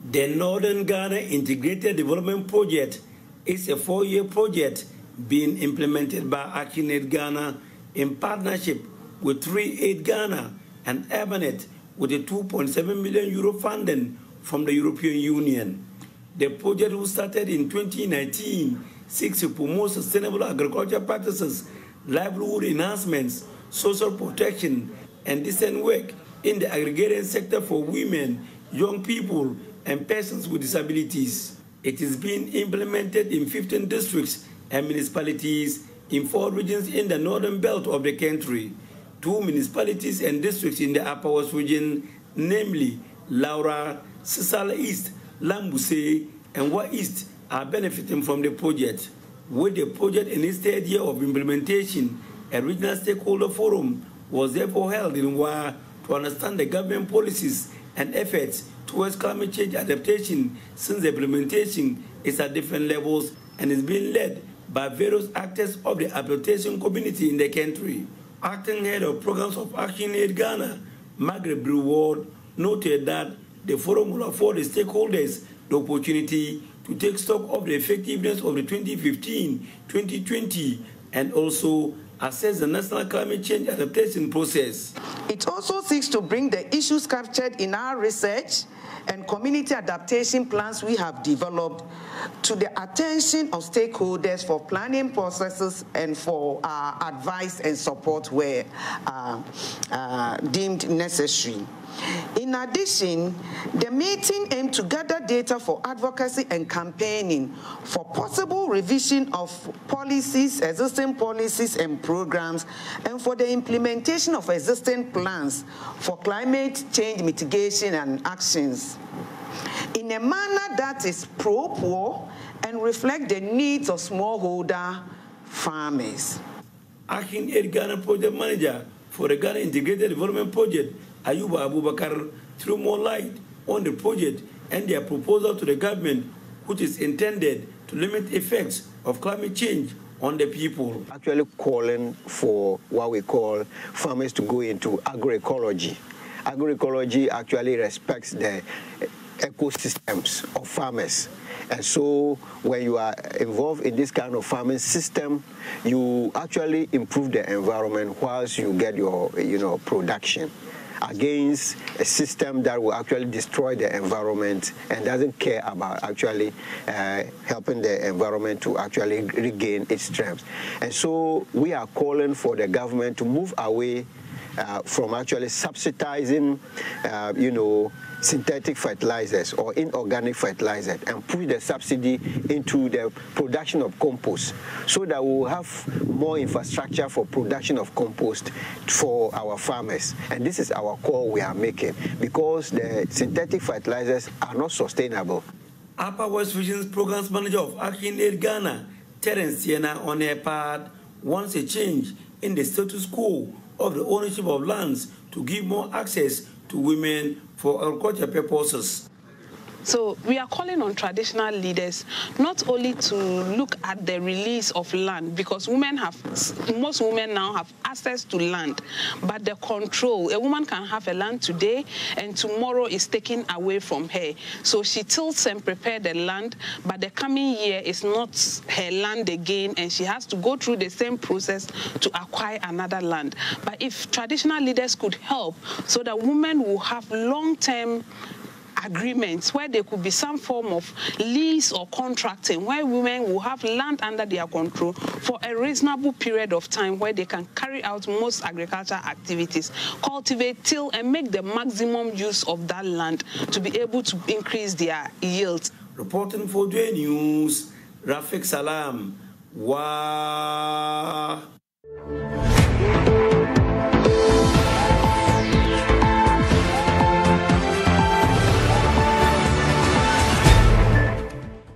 The Northern Ghana Integrated Development Project is a 4-year project being implemented by ActionAid Ghana in partnership with 3Aid Ghana and Urbanet with a €2.7 million funding from the European Union. The project, which started in 2019, seeks to promote sustainable agricultural practices, livelihood enhancements, social protection, and decent work in the aggregating sector for women, young people, and persons with disabilities. It is being implemented in 15 districts and municipalities in 4 regions in the northern belt of the country. 2 municipalities and districts in the Upper West region, namely Laura, Sisala East, Lambuse, and Wa East, are benefiting from the project. With the project in its 3rd year of implementation, a regional stakeholder forum was therefore held in Wa to understand the government policies and efforts towards climate change adaptation, since the implementation is at different levels and is being led by various actors of the adaptation community in the country. Acting head of programs of ActionAid Ghana, Margaret Breward, noted that the forum will afford the stakeholders the opportunity to take stock of the effectiveness of the 2015-2020 and also assess the national climate change adaptation process. It also seeks to bring the issues captured in our research and community adaptation plans we have developed to the attention of stakeholders for planning processes and for advice and support where deemed necessary. In addition, the meeting aimed to gather data for advocacy and campaigning for possible revision of policies, existing policies and programs, and for the implementation of existing plans for climate change mitigation and actions in a manner that is pro-poor and reflect the needs of smallholder farmers. ActionAid Ghana Project Manager for the Ghana Integrated Development Project, Ayuba Abubakar, threw more light on the project and their proposal to the government, which is intended to limit effects of climate change on the people. Actually calling for what we call farmers to go into agroecology. Agroecology actually respects the ecosystems of farmers. And so when you are involved in this kind of farming system, you actually improve the environment whilst you get your production, against a system that will actually destroy the environment and doesn't care about actually helping the environment to actually regain its strength. And so we are calling for the government to move away from actually subsidizing, synthetic fertilizers or inorganic fertilizers and push the subsidy into the production of compost so that we will have more infrastructure for production of compost for our farmers. And this is our call we are making because the synthetic fertilizers are not sustainable. Upper West Region's Programs Manager of ActionAid Ghana, Terence Siena, on her part, wants a change in the status quo of the ownership of lands to give more access to women for agricultural purposes. So we are calling on traditional leaders not only to look at the release of land, because most women now have access to land, but the control. A woman can have a land today and tomorrow is taken away from her. So she tills and prepares the land, but the coming year is not her land again, and she has to go through the same process to acquire another land. But if traditional leaders could help so that women will have long-term agreements where there could be some form of lease or contracting where women will have land under their control for a reasonable period of time where they can carry out most agricultural activities, cultivate, till, and make the maximum use of that land to be able to increase their yields. Reporting for J News, Rafik Salam. Wow.